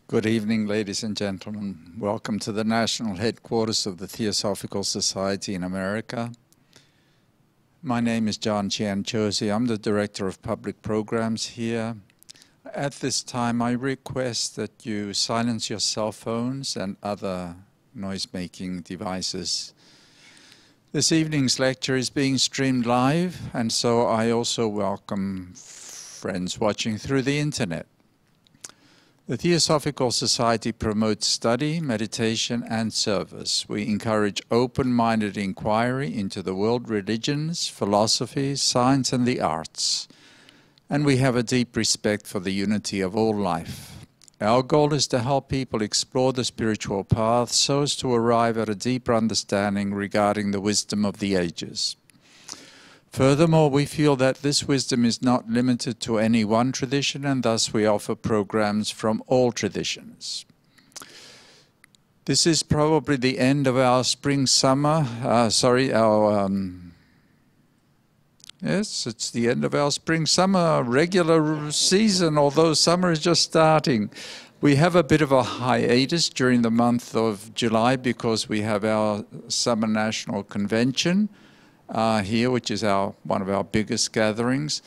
Good evening, ladies and gentlemen. Welcome to the national headquarters of the Theosophical Society in America. My name is John Chianchosi. I'm the Director of Public Programs here. At this time, I request that you silence your cell phones and other noise-making devices. This evening's lecture is being streamed live, and so I also welcome friends watching through the internet. The Theosophical Society promotes study, meditation, and service. We encourage open-minded inquiry into the world religions, philosophy, science, and the arts. And we have a deep respect for the unity of all life. Our goal is to help people explore the spiritual path so as to arrive at a deeper understanding regarding the wisdom of the ages. Furthermore, we feel that this wisdom is not limited to any one tradition, and thus we offer programs from all traditions. This is probably the end of our spring-summer, yes, it's the end of our spring-summer regular season, although summer is just starting. We have a bit of a hiatus during the month of July because we have our Summer National Convention here, which is one of our biggest gatherings.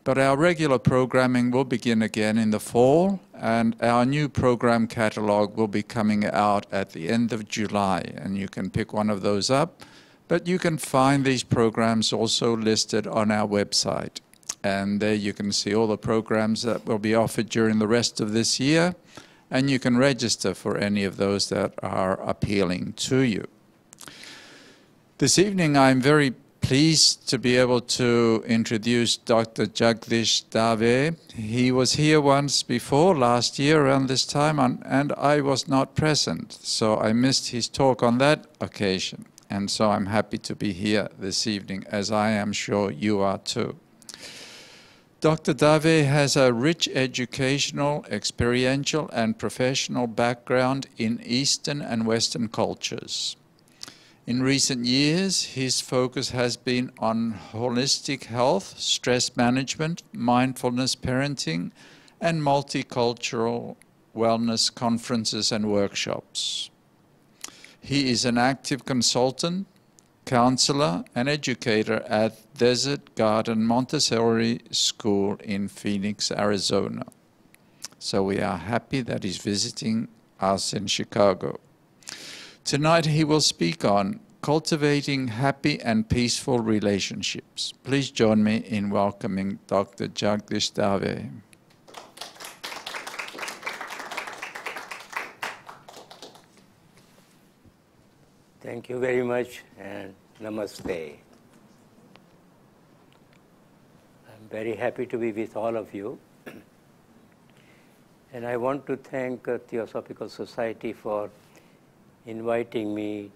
But our regular programming will begin again in the fall, and our new program catalog will be coming out at the end of July, and you can pick one of those up. But you can find these programs also listed on our website. And there you can see all the programs that will be offered during the rest of this year, and you can register for any of those that are appealing to you. This evening I'm very pleased to be able to introduce Dr. Jagdish Davé. He was here once before, last year around this time, and I was not present, so I missed his talk on that occasion. And so I'm happy to be here this evening, as I am sure you are too. Dr. Davé has a rich educational, experiential, and professional background in Eastern and Western cultures. In recent years, his focus has been on holistic health, stress management, mindfulness parenting, and multicultural wellness conferences and workshops. He is an active consultant, counselor, and educator at Desert Garden Montessori School in Phoenix, Arizona. So we are happy that he's visiting us in Chicago. Tonight he will speak on cultivating happy and peaceful relationships. Please join me in welcoming Dr. Jagdish Davé. Thank you very much, and namaste. I'm very happy to be with all of you. And I want to thank Theosophical Society for inviting me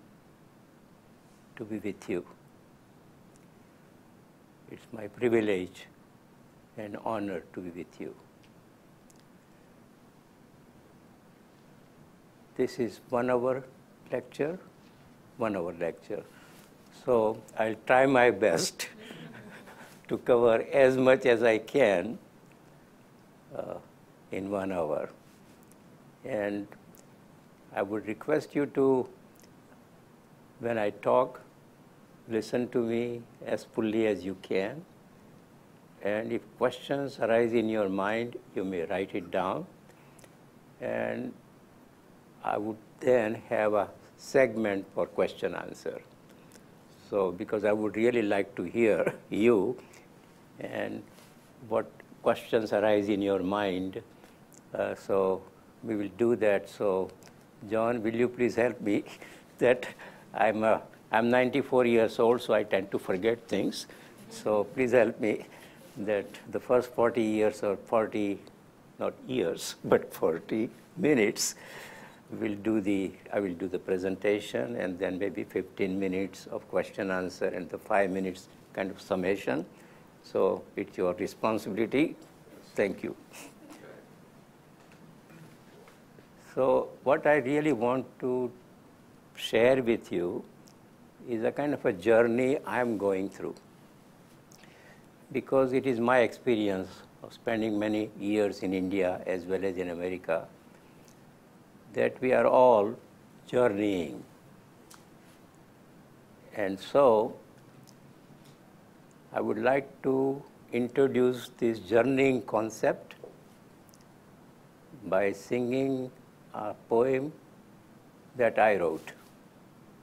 to be with you. It's my privilege and honor to be with you. This is 1 hour lecture, 1 hour lecture. So I'll try my best to cover as much as I can in 1 hour. And I would request you to, when I talk, listen to me as fully as you can. And if questions arise in your mind, you may write it down. And I would then have a segment for question answer. So, because I would really like to hear you and what questions arise in your mind. So we will do that. So John, will you please help me that I'm 94 years old, so I tend to forget things. So please help me that the first 40 years or 40, not years, but 40 minutes, I will do the presentation, and then maybe 15 minutes of question answer and the 5 minutes kind of summation. So it's your responsibility. Thank you. So what I really want to share with you is a kind of a journey I'm going through, because it is my experience of spending many years in India as well as in America that we are all journeying. And so I would like to introduce this journeying concept by singing a poem that I wrote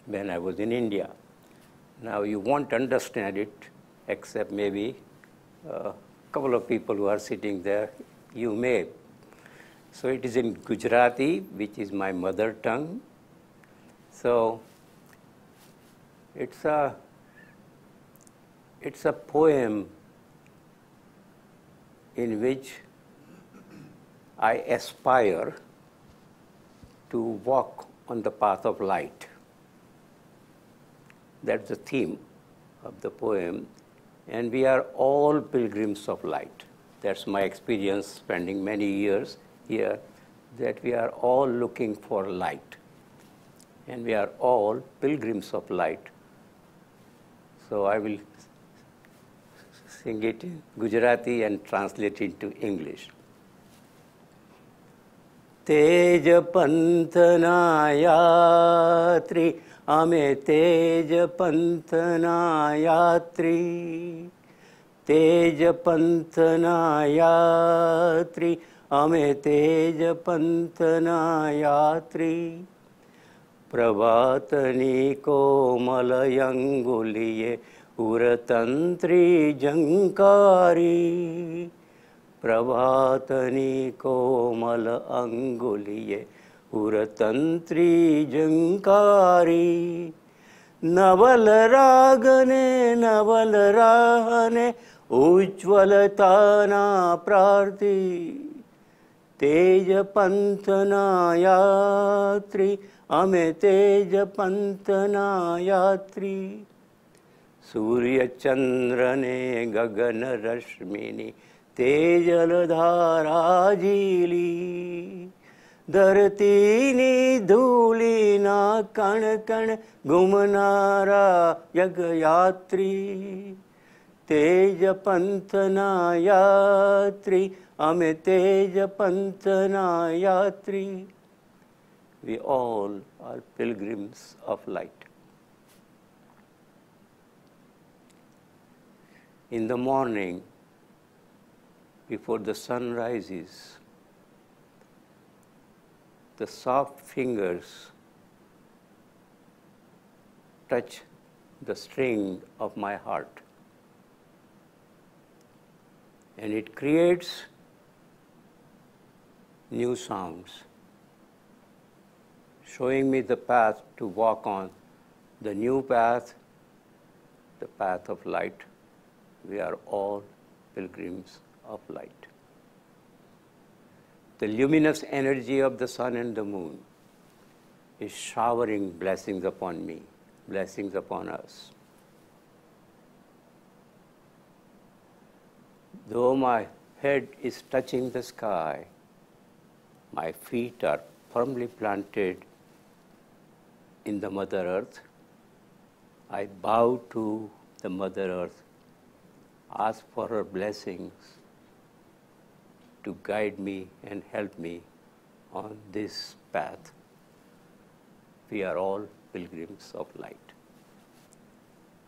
when I was in India. Now you won't understand it except maybe a couple of people who are sitting there, you may. So it is in Gujarati, which is my mother tongue. So it's a poem in which I aspire to walk on the path of light. That's the theme of the poem. And we are all pilgrims of light. That's my experience spending many years here, that we are all looking for light. And we are all pilgrims of light. So I will sing it in Gujarati and translate it into English. तेज पंथना यात्री अमे तेज पंथना यात्री तेज पंथना यात्री अमे तेज पंथना यात्री प्रभातनी कोमलयंगुलिये उरतंत्री जंकारी प्रभातनी कोमल अंगुलिये उरतंत्री जंकारी नवल रागने नवल राहने उज्ज्वलताना प्रार्थी तेज पंथना यात्री अमे तेज पंथना यात्री सूर्य चंद्रने गगन रश्मिनी तेजलधाराजीली धरतीनी धूलीना कण कण घुमनारा यज्ञयात्री तेज पंथना यात्री अमे तेज पंथना यात्री. We all are pilgrims of light. In the morning, before the sun rises, the soft fingers touch the string of my heart. And it creates new sounds, showing me the path to walk on, the new path, the path of light. We are all pilgrims of light. The luminous energy of the sun and the moon is showering blessings upon me, blessings upon us. Though my head is touching the sky, my feet are firmly planted in the Mother Earth. I bow to the Mother Earth, ask for her blessings to guide me and help me on this path. We are all pilgrims of light.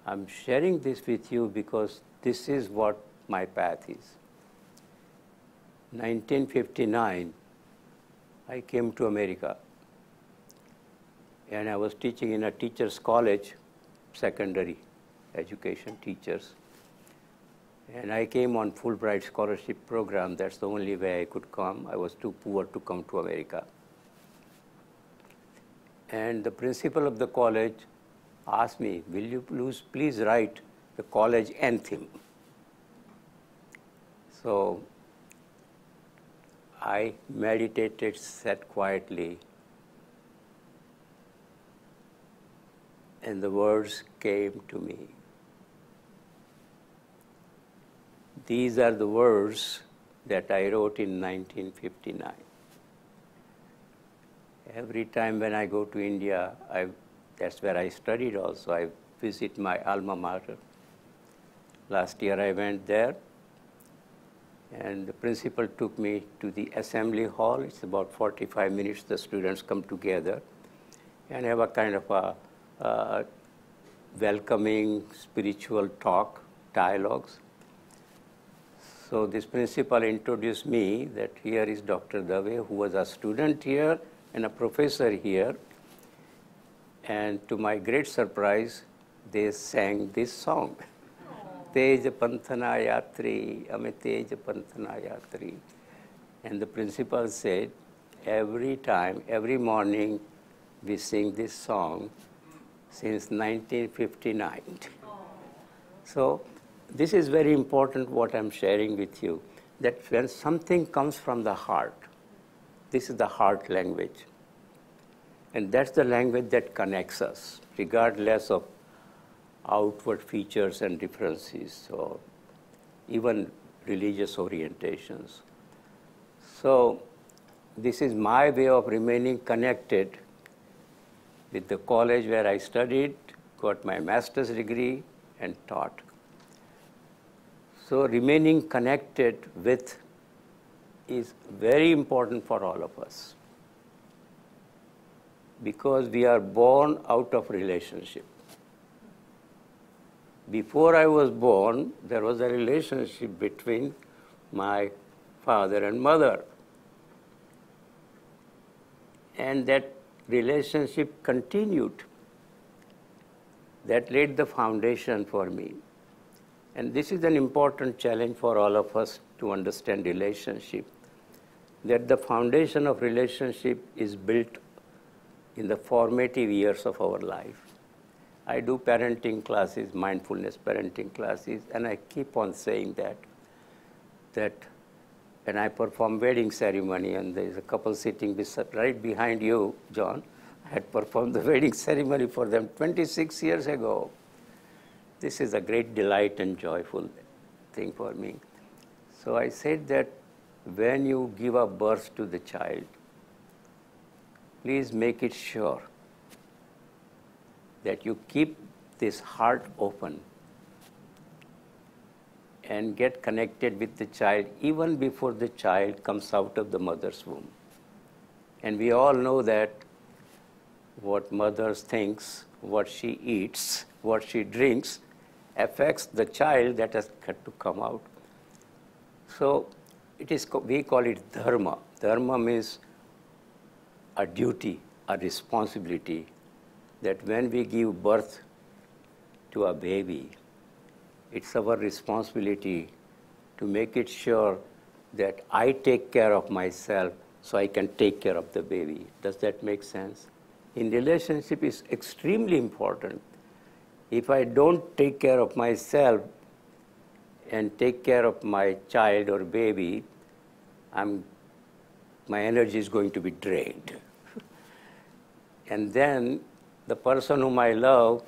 I'm sharing this with you because this is what my path is. 1959, I came to America, and I was teaching in a teacher's college, secondary education teachers. And I came on Fulbright scholarship program. That's the only way I could come. I was too poor to come to America. And the principal of the college asked me, will you please write the college anthem? So I meditated, sat quietly, and the words came to me. These are the words that I wrote in 1959. Every time when I go to India, that's where I studied also. I visit my alma mater. Last year I went there, and the principal took me to the assembly hall. It's about 45 minutes, the students come together and have a kind of a welcoming spiritual talk, dialogues. So this principal introduced me that here is Dr. Davé, who was a student here and a professor here. And to my great surprise, they sang this song. Tej Panthana Yatri, Ame Tej Panthana Yatri. And the principal said, every time, every morning, we sing this song since 1959. So this is very important what I'm sharing with you, that when something comes from the heart, this is the heart language. And that's the language that connects us, regardless of outward features and differences, or even religious orientations. So this is my way of remaining connected with the college where I studied, got my master's degree, and taught. So remaining connected with is very important for all of us, because we are born out of relationship. Before I was born, there was a relationship between my father and mother. And that relationship continued. That laid the foundation for me. And this is an important challenge for all of us to understand relationship, that the foundation of relationship is built in the formative years of our life. I do parenting classes, mindfulness parenting classes, and I keep on saying that when I perform wedding ceremony, and there's a couple sitting right behind you, John, I had performed the wedding ceremony for them 26 years ago. This is a great delight and joyful thing for me. So I said that when you give a birth to the child, please make it sure that you keep this heart open and get connected with the child even before the child comes out of the mother's womb. And we all know that what mother thinks, what she eats, what she drinks, affects the child that has got to come out. So we call it dharma. Dharma means a duty, a responsibility, that when we give birth to a baby, it's our responsibility to make it sure that I take care of myself so I can take care of the baby. Does that make sense? In relationship, it's extremely important. If I don't take care of myself and take care of my child or baby, my energy is going to be drained. And then the person whom I love,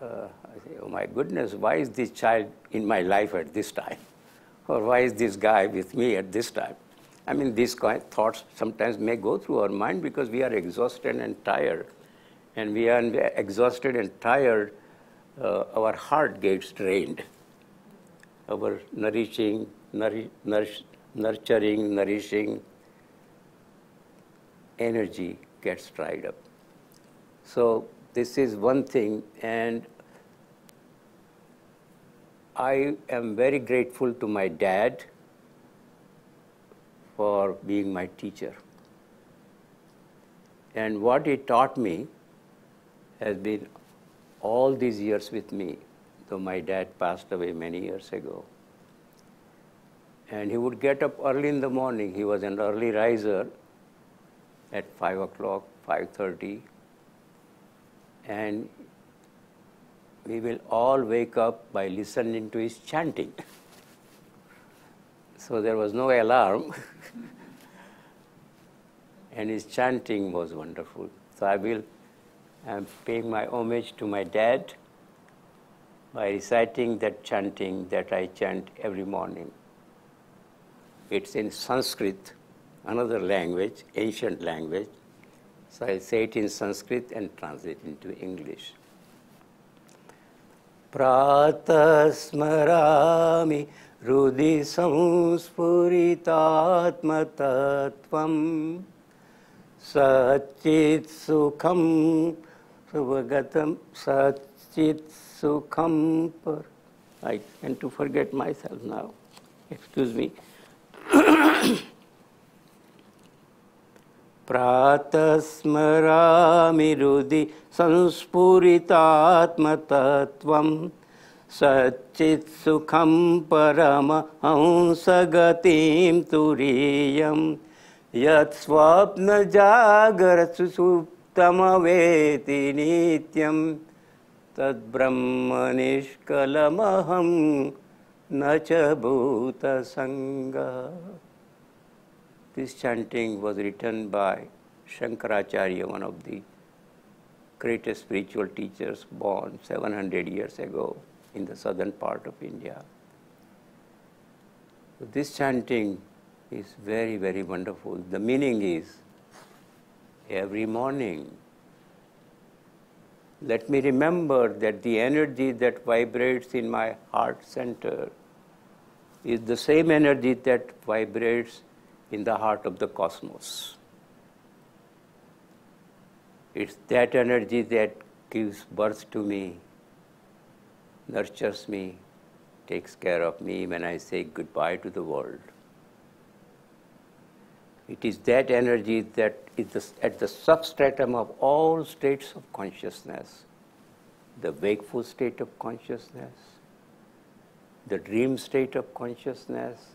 I say, oh my goodness, why is this child in my life at this time? Or why is this guy with me at this time? I mean, these kind of thoughts sometimes may go through our mind because we are exhausted and tired. And we are exhausted and tired, our heart gets drained. Our nurturing, nourishing energy gets dried up. So this is one thing, and I am very grateful to my dad for being my teacher. And what he taught me has been all these years with me, though my dad passed away many years ago. And he would get up early in the morning. He was an early riser at 5 o'clock, 5:30. And we will all wake up by listening to his chanting. So there was no alarm. And his chanting was wonderful. So I'm paying my homage to my dad by reciting that chanting that I chant every morning. It's in Sanskrit, another language, ancient language. So I say it in Sanskrit and translate into English. Prata smarami rudi samspuritatma tattvam Satchit sukham Suvagatam Satchit sukham. I tend to forget myself now. Excuse me. Pratasmarami rudi sanspuritatma tattvam Satchit sukham parama hamsagatim turiyam Yat swapna jagarat suptamaveti nityam Tad brahma nishkalamaham nacha bhuta sangha. This chanting was written by Shankaracharya, one of the greatest spiritual teachers born 700 years ago in the southern part of India. So this chanting is very, very wonderful. The meaning is, every morning, let me remember that the energy that vibrates in my heart center is the same energy that vibrates in the heart of the cosmos. It's that energy that gives birth to me, nurtures me, takes care of me when I say goodbye to the world. It is that energy that is at the substratum of all states of consciousness. The wakeful state of consciousness, the dream state of consciousness,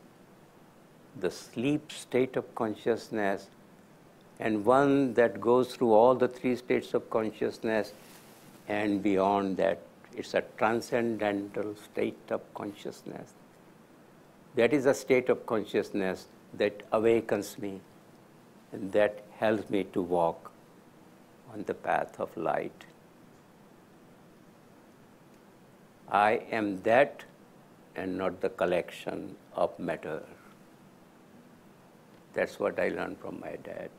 the sleep state of consciousness, and one that goes through all the three states of consciousness and beyond that. It's a transcendental state of consciousness. That is a state of consciousness that awakens me and that helps me to walk on the path of light. I am that and not the collection of matter. That's what I learned from my dad.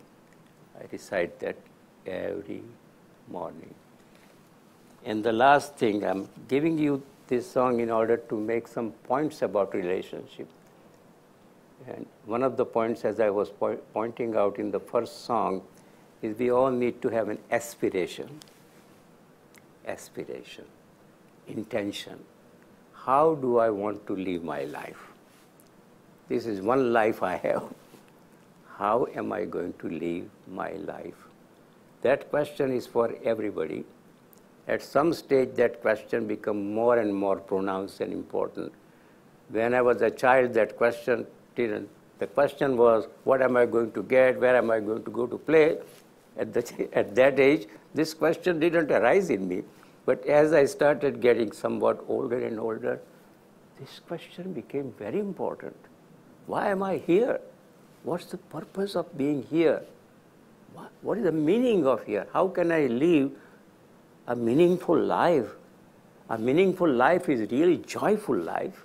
I recite that every morning. And the last thing, I'm giving you this song in order to make some points about relationship. And one of the points, as I was pointing out in the first song, is we all need to have an aspiration, intention. How do I want to live my life? This is one life I have. How am I going to live my life? That question is for everybody. At some stage, that question becomes more and more pronounced and important. When I was a child, that question didn't. The question was, what am I going to get? Where am I going to go to play? At that age, this question didn't arise in me. But as I started getting somewhat older and older, this question became very important. Why am I here? What's the purpose of being here? What is the meaning of here? How can I live a meaningful life? A meaningful life is really joyful life.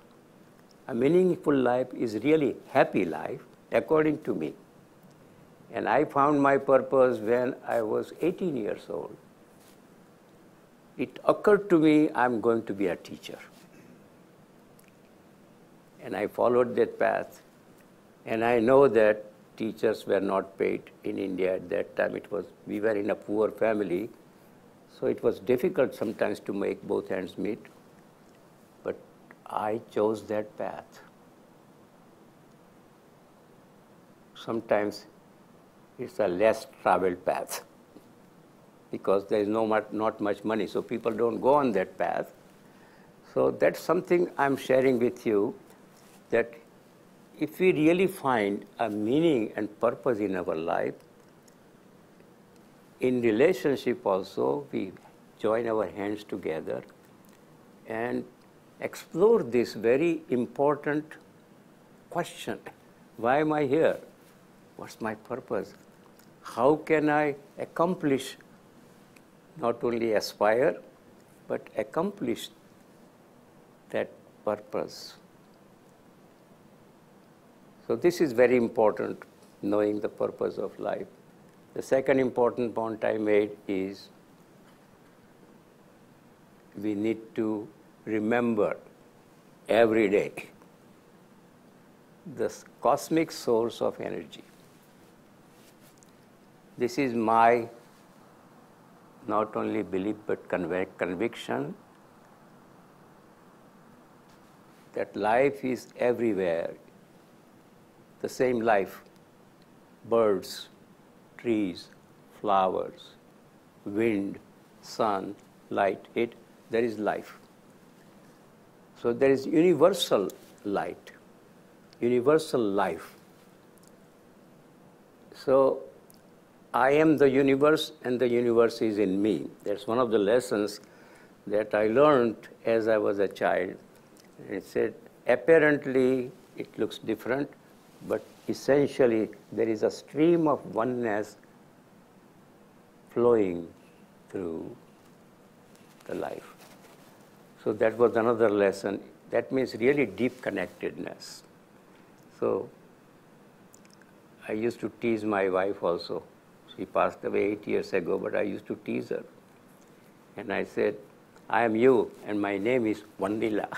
A meaningful life is really happy life, according to me. And I found my purpose when I was 18 years old. It occurred to me I'm going to be a teacher. And I followed that path. And I know that teachers were not paid in India at that time. We were in a poor family, so it was difficult sometimes to make both ends meet. But I chose that path. Sometimes it's a less traveled path because there is not much money, so people don't go on that path. So that's something I'm sharing with you, that if we really find a meaning and purpose in our life, in relationship also, we join our hands together and explore this very important question. Why am I here? What's my purpose? How can I accomplish, not only aspire, but accomplish that purpose? So this is very important, knowing the purpose of life. The second important point I made is we need to remember every day the cosmic source of energy. This is my not only belief but conviction that life is everywhere. The same life, birds, trees, flowers, wind, sun, light, there is life. So there is universal light, universal life. So I am the universe and the universe is in me. That's one of the lessons that I learned as I was a child. It said, apparently it looks different, but essentially there is a stream of oneness flowing through the life. So that was another lesson. That means really deep connectedness. So I used to tease my wife also. She passed away 8 years ago, but I used to tease her. And I said, I am you, and my name is Vandila.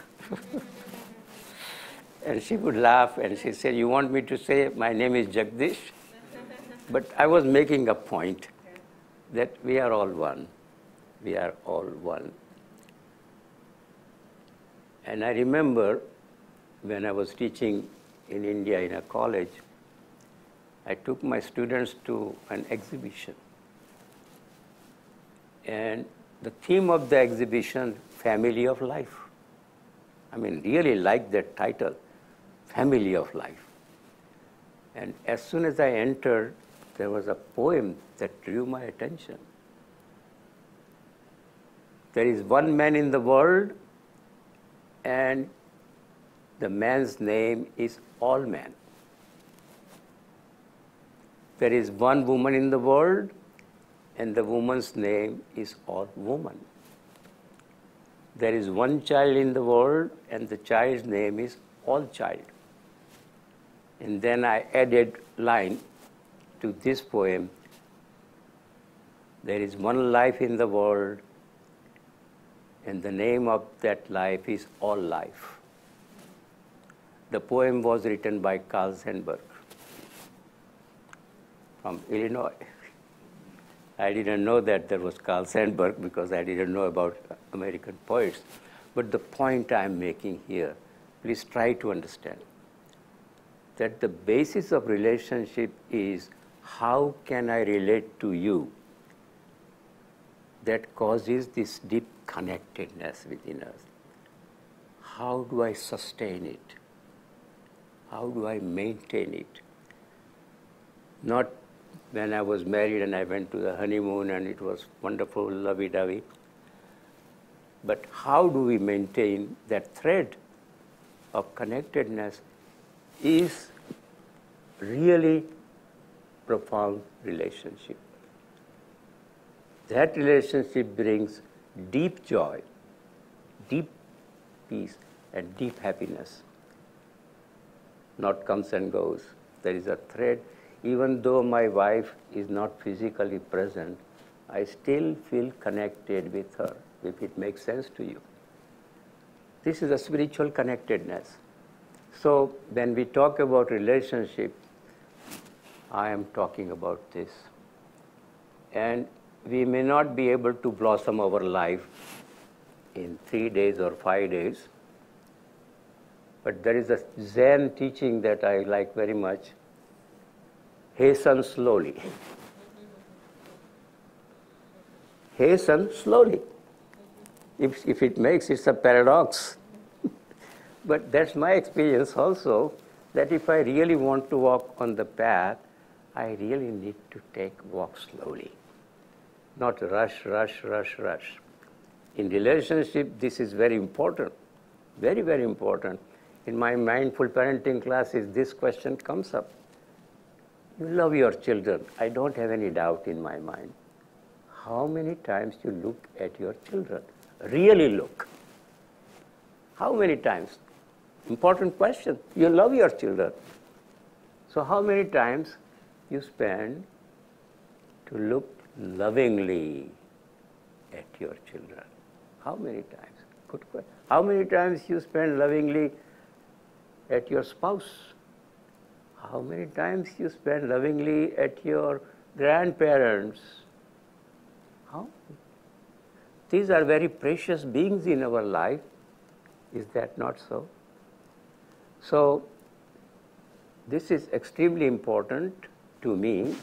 And she would laugh, and she said, you want me to say my name is Jagdish? But I was making a point that we are all one. We are all one. And I remember when I was teaching in India in a college, I took my students to an exhibition. And the theme of the exhibition, Family of Life. I mean, really like that title, Family of Life. And as soon as I entered, there was a poem that drew my attention. There is one man in the world, and the man's name is all man. There is one woman in the world, and the woman's name is all woman. There is one child in the world, and the child's name is all child. And then I added line to this poem. There is one life in the world, and the name of that life is all life. The poem was written by Carl Sandburg from Illinois. I didn't know that there was Carl Sandburg because I didn't know about American poets. But the point I'm making here, please try to understand that the basis of relationship is how can I relate to you that causes this deep connectedness within us. How do I sustain it? How do I maintain it? Not when I was married and I went to the honeymoon and it was wonderful, lovey-dovey. But how do we maintain that thread of connectedness is really profound relationship. That relationship brings deep joy, deep peace, and deep happiness. Not comes and goes. There is a thread. Even though my wife is not physically present, I still feel connected with her, if it makes sense to you. This is a spiritual connectedness. So when we talk about relationship, I am talking about this. And we may not be able to blossom our life in 3 days or 5 days, but there is a Zen teaching that I like very much. Hasten slowly. Hasten slowly. If it makes, it's a paradox. But that's my experience also, that if I really want to walk on the path, I really need to walk slowly. Not rush, rush, rush, rush. In relationship, this is very important. Very, very important. In my mindful parenting classes, this question comes up. You love your children. I don't have any doubt in my mind. How many times you look at your children? Really look. How many times? Important question. You love your children. So how many times you spend to look lovingly at your children? How many times? Good question. How many times you spend lovingly at your spouse? How many times you spend lovingly at your grandparents? How? These are very precious beings in our life. Is that not so? So, this is extremely important to me,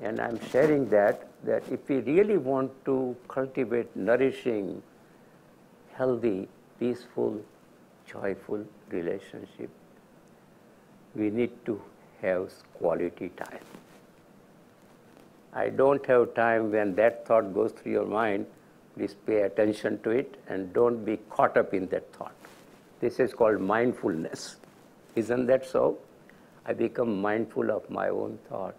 and I'm sharing that if we really want to cultivate nourishing, healthy, peaceful, joyful relationship, we need to have quality time. I don't have time when that thought goes through your mind. Please pay attention to it and don't be caught up in that thought. This is called mindfulness. Isn't that so? I become mindful of my own thought.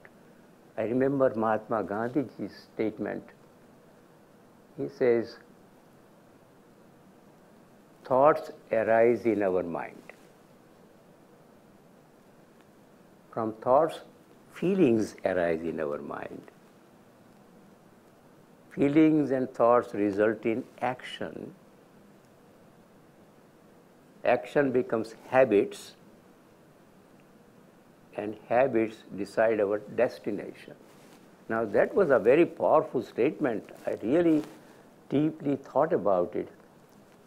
I remember Mahatma Gandhi's statement. He says, thoughts arise in our mind. From thoughts, feelings arise in our mind. Feelings and thoughts result in action. Action becomes habits, and habits decide our destination. Now that was a very powerful statement. I really deeply thought about it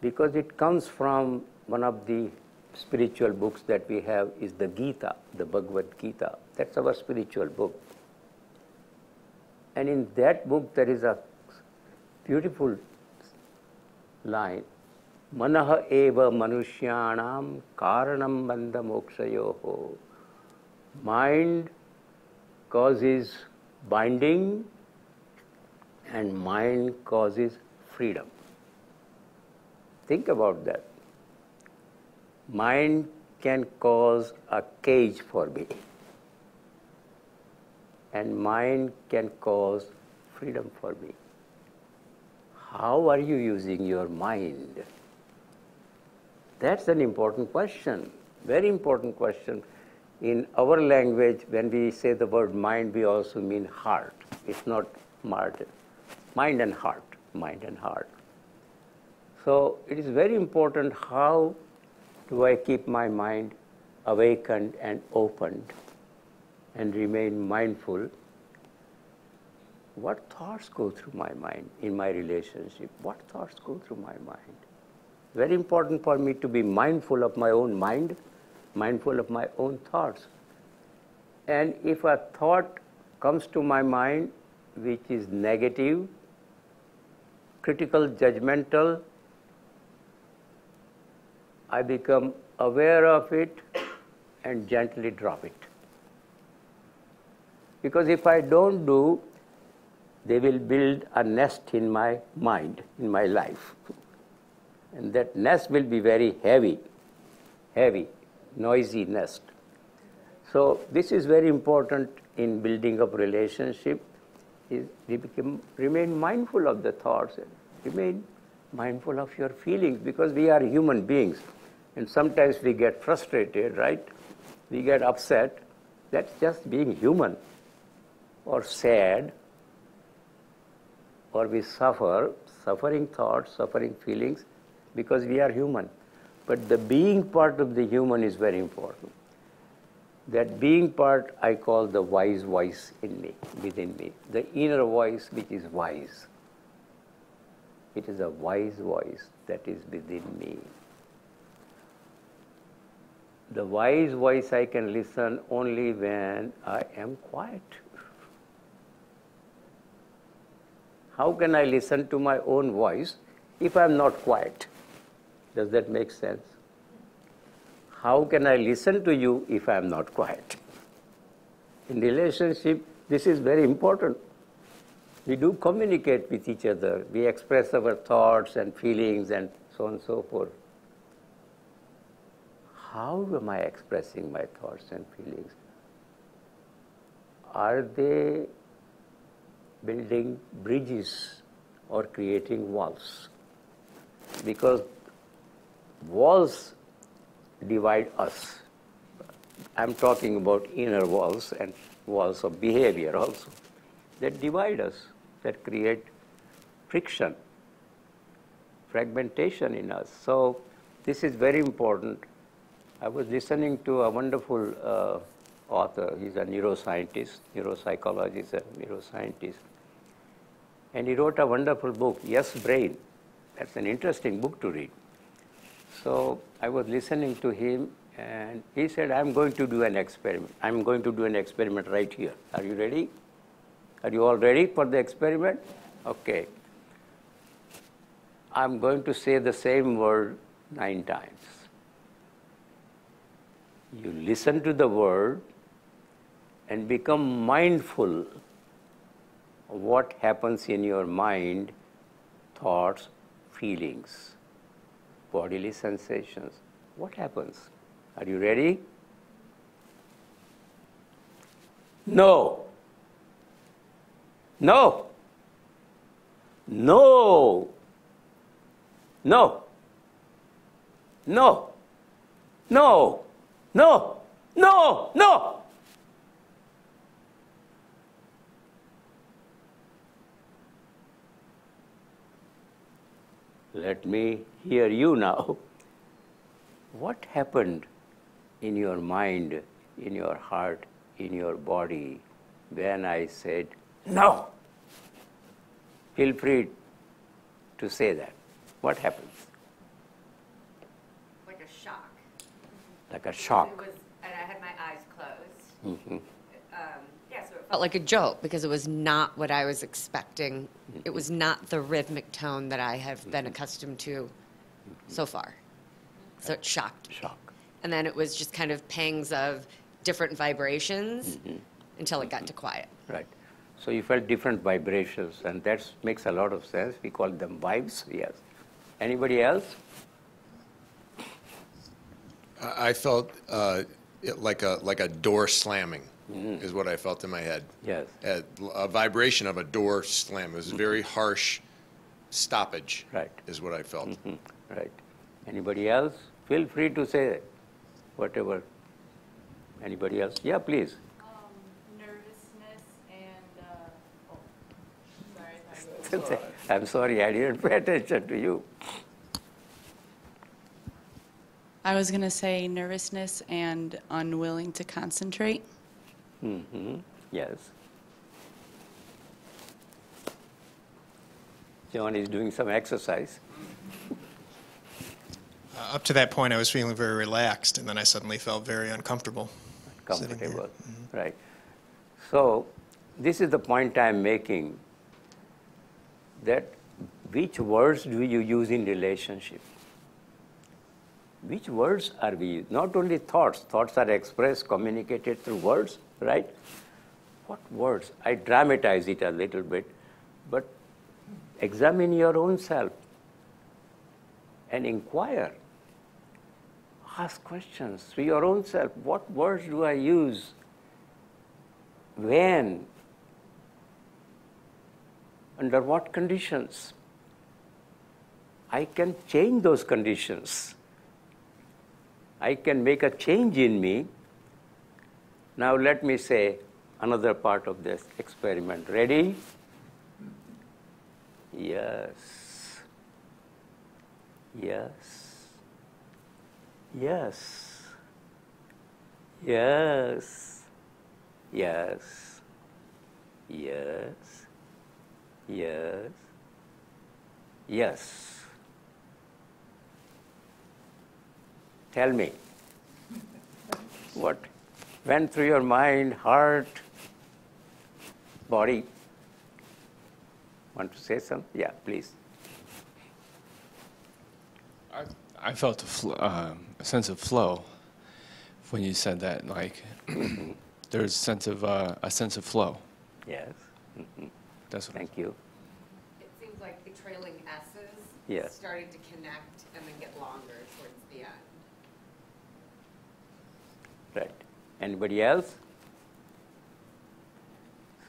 because it comes from one of the spiritual books that we have is the Gita, the Bhagavad Gita. That's our spiritual book. And in that book there is a beautiful line, Manaha eva manushyanam karanam bandha mokshayoho. Mind causes binding and mind causes freedom. Think about that. Mind can cause a cage for me, and mind can cause freedom for me. How are you using your mind? That's an important question, very important question. In our language, when we say the word mind, we also mean heart. It's not mind and heart, mind and heart. So it is very important how do I keep my mind awakened and opened and remain mindful. What thoughts go through my mind in my relationship? What thoughts go through my mind? Very important for me to be mindful of my own mind, mindful of my own thoughts. And if a thought comes to my mind which is negative, critical, judgmental, I become aware of it and gently drop it. Because if I don't do, they will build a nest in my mind, in my life. And that nest will be very heavy, noisy nest. So this is very important in building up relationship is remain mindful of the thoughts, and remain mindful of your feelings, because we are human beings and sometimes we get frustrated, right? We get upset. That's just being human. Or sad, or we suffer, suffering thoughts, suffering feelings, because we are human. But the being part of the human is very important. That being part I call the wise voice in me, within me. The inner voice which is wise. It is a wise voice that is within me. The wise voice I can listen only when I am quiet. How can I listen to my own voice if I am not quiet? Does that make sense? How can I listen to you if I am not quiet? In relationship, this is very important. We do communicate with each other. We express our thoughts and feelings and so on and so forth. How am I expressing my thoughts and feelings? Are they building bridges or creating walls? Because walls divide us. I'm talking about inner walls and walls of behavior also, that divide us, that create friction, fragmentation in us. So this is very important. I was listening to a wonderful author. He's a neuroscientist, neuropsychologist, and neuroscientist. And he wrote a wonderful book, Yes, Brain. That's an interesting book to read. So I was listening to him, and he said, I'm going to do an experiment. I'm going to do an experiment right here. Are you ready? Are you all ready for the experiment? Okay. I'm going to say the same word 9 times. You listen to the word and become mindful of what happens in your mind, thoughts, feelings, bodily sensations. What happens? Are you ready? No. No. No. No. No. No. No. No. No. Let me hear you now. What happened in your mind, in your heart, in your body when I said no? Feel free to say that. What happens? Like a shock. Like a shock. It was, and I had my eyes closed. Mm-hmm. Yeah, so it felt like a jolt because it was not what I was expecting. It was not the rhythmic tone that I have been accustomed to so far. So it shocked me. Shock. And then it was just kind of pangs of different vibrations until it got to quiet. Right. So you felt different vibrations, and that makes a lot of sense. We call them vibes. Yes. Anybody else? I felt like a door slamming is what I felt in my head. Yes. A vibration of a door slam. It was a very harsh stoppage. Right. Is what I felt. Right. Anybody else? Feel free to say whatever. Anybody else? Yeah, please. Nervousness and, sorry. I'm sorry, I didn't pay attention to you. I was going to say nervousness and unwilling to concentrate. Yes. John is doing some exercise. Up to that point, I was feeling very relaxed, and then I suddenly felt very uncomfortable. Comfortable, right. So this is the point I'm making, that which words do you use in relationship? Which words are we using? Not only thoughts. Thoughts are expressed, communicated through words, right? What words? I dramatize it a little bit, but examine your own self and inquire. Ask questions to your own self. What words do I use when, under what conditions, I can change those conditions. I can make a change in me. Now let me say another part of this experiment. Ready? Yes. Yes. Yes. Yes. Yes. Yes. Yes. Yes. Tell me, what went through your mind, heart, body? Want to say something? Yeah, please. I felt a sense of flow when you said that. Like there's a sense of flow. Yes. That's what. Thank you. It seems like the trailing S's Yeah. started to connect and then get longer towards the end. Right. Anybody else?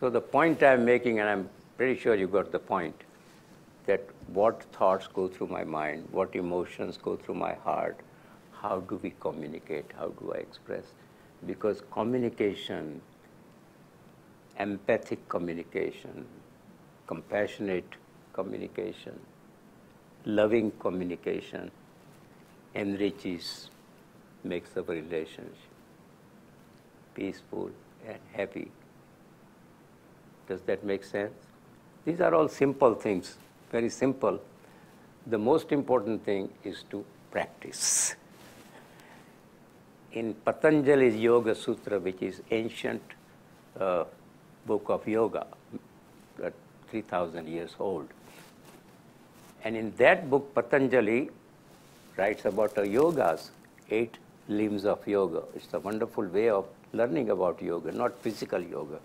So the point I'm making, and I'm pretty sure you got the point, that what thoughts go through my mind, what emotions go through my heart, how do we communicate, how do I express? Because communication, empathic communication, compassionate communication, loving communication enriches, makes our relationship peaceful and happy. Does that make sense? These are all simple things, very simple. The most important thing is to practice. In Patanjali's Yoga Sutra, which is ancient book of yoga, 3,000 years old, and in that book, Patanjali writes about the yogas, 8 limbs of yoga. It's a wonderful way of learning about yoga, not physical yoga.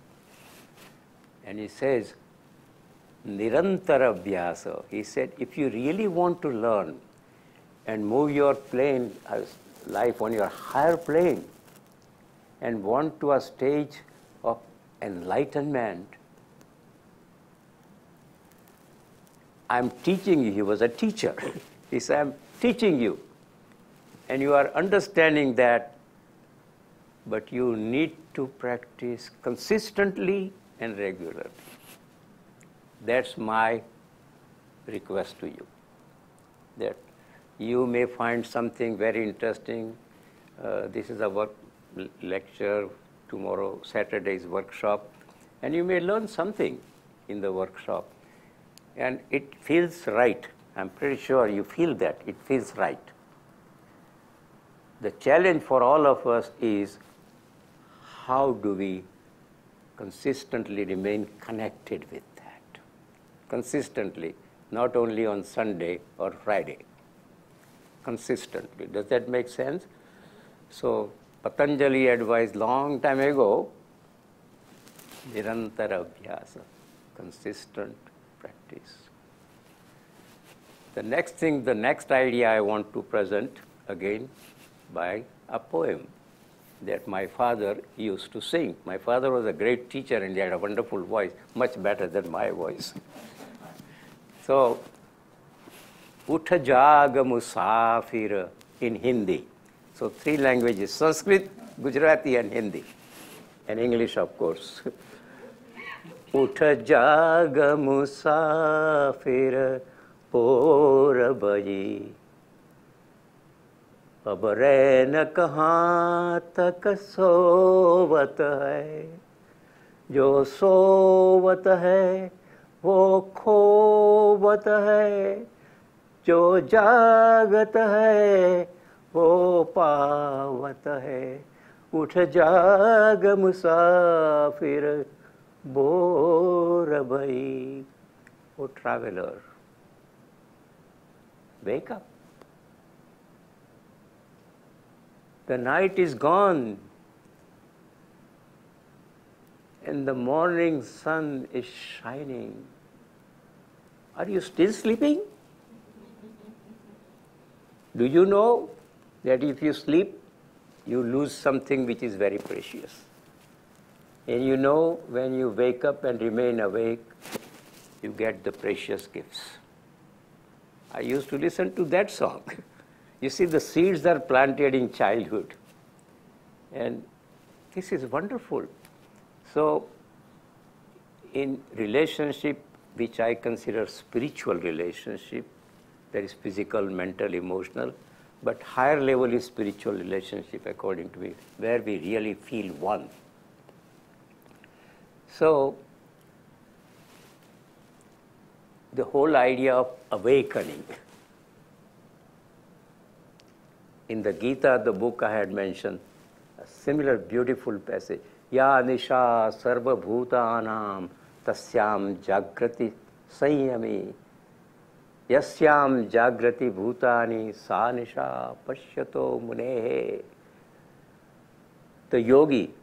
And he says, Nirantara Abhyasa. He said, if you really want to learn and move your plane, life on your higher plane, and want to a stage of enlightenment, I'm teaching you. He was a teacher. He said, I'm teaching you. And you are understanding that, but you need to practice consistently and regularly. That's my request to you. That you may find something very interesting. This is a work lecture, tomorrow, Saturday's workshop, and you may learn something in the workshop. And it feels right. I'm pretty sure you feel that. It feels right. The challenge for all of us is how do we consistently remain connected with that? Consistently, not only on Sunday or Friday. Consistently. Does that make sense? So Patanjali advised long time ago, Nirantara Abhyasa, consistent practice. The next thing, the next idea I want to present again by a poem that my father used to sing. My father was a great teacher and he had a wonderful voice, much better than my voice. So, Utha Jaga Musafir in Hindi. So 3 languages, Sanskrit, Gujarati and Hindi. And English, of course. Utha Jaga Musafir Pora Baji. अब रैन कहाँ तक सोवत है, जो सोवत है वो खोवत है, जो जागत है वो पावत है. उठ जाग मुसाफिर बोर भई. O traveler, wake up. The night is gone and the morning sun is shining. Are you still sleeping? Do you know that if you sleep, you lose something which is very precious? And you know, when you wake up and remain awake, you get the precious gifts. I used to listen to that song. You see, the seeds are planted in childhood. And this is wonderful. So, in relationship, which I consider spiritual relationship, there is physical, mental, emotional, but higher level is spiritual relationship, according to me, where we really feel one. So, the whole idea of awakening. In the Gita, the book I had mentioned, a similar beautiful passage. Ya nisha sarva bhutanam tasyam jagrati sanyami yasyam jagrati bhutani sa nisha pashyato munehe. The yogi,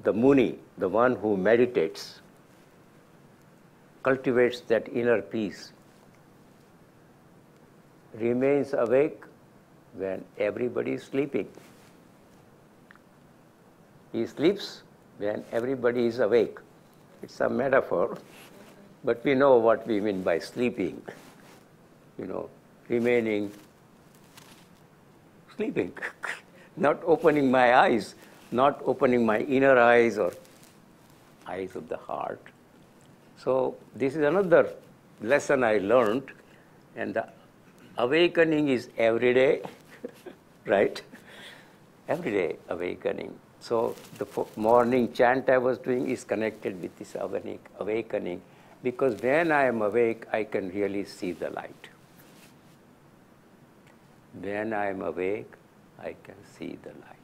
the muni, the one who meditates, cultivates that inner peace, remains awake when everybody is sleeping. He sleeps when everybody is awake. It's a metaphor, but we know what we mean by sleeping. You know, remaining sleeping, not opening my eyes, not opening my inner eyes or eyes of the heart. So this is another lesson I learned, and the awakening is every day, right? Every day awakening. So the morning chant I was doing is connected with this awakening, because when I am awake, I can really see the light. When I am awake, I can see the light.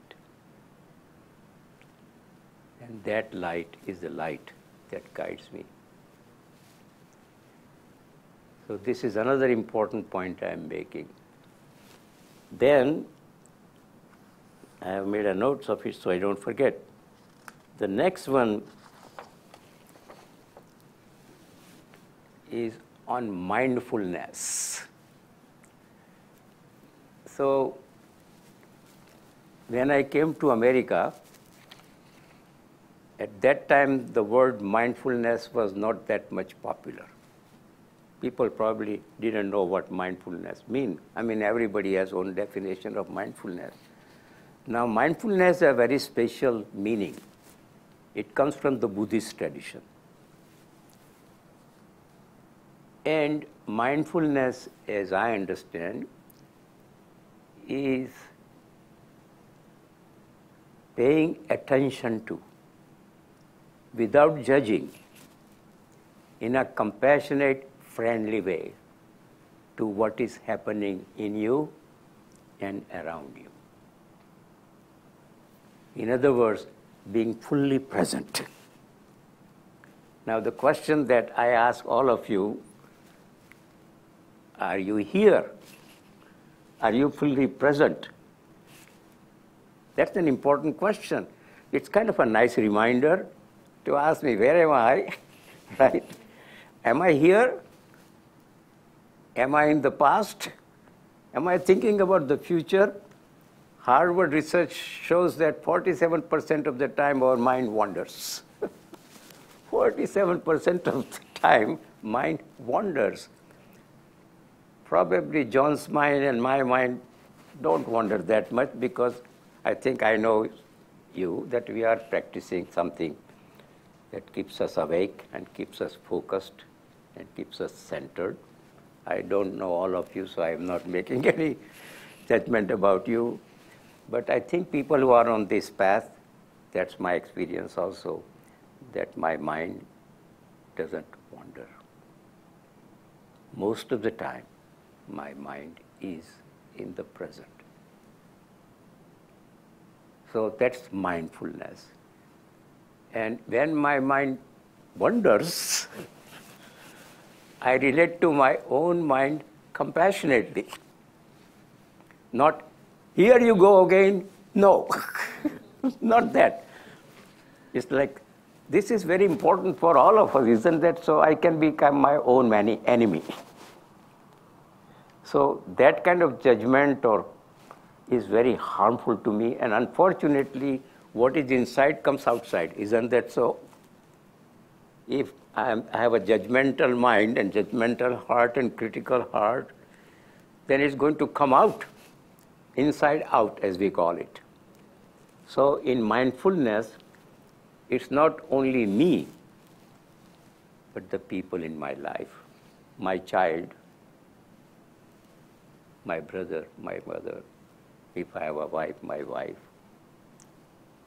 And that light is the light that guides me. So this is another important point I am making. Then, I have made a note of it so I don't forget. The next one is on mindfulness. So, when I came to America, at that time the word mindfulness was not that much popular. People probably didn't know what mindfulness means. I mean, everybody has own definition of mindfulness. Now, mindfulness has a very special meaning. It comes from the Buddhist tradition. And mindfulness, as I understand, is paying attention to, without judging, in a compassionate, friendly way, to what is happening in you and around you. In other words, being fully present. Now, the question that I ask all of you, are you here? Are you fully present? That's an important question. It's kind of a nice reminder to ask me, where am I? Right? Am I here? Am I in the past? Am I thinking about the future? Harvard research shows that 47% of the time our mind wanders. 47% of the time, mind wanders. Probably John's mind and my mind don't wander that much, because I think I know you, that we are practicing something that keeps us awake and keeps us focused and keeps us centered. I don't know all of you, so I am not making any judgment about you. But I think people who are on this path, that's my experience also, that my mind doesn't wander. Most of the time, my mind is in the present. So that's mindfulness. And when my mind wanders, I relate to my own mind compassionately. Not, here you go again. No, not that. It's like, this is very important for all of us, isn't that? So I can become my own enemy. So that kind of judgment is very harmful to me, and unfortunately, what is inside comes outside. Isn't that so? If I have a judgmental mind and judgmental heart and critical heart, then it's going to come out, inside out, as we call it. So in mindfulness, it's not only me, but the people in my life, my child, my brother, my mother, if I have a wife, my wife,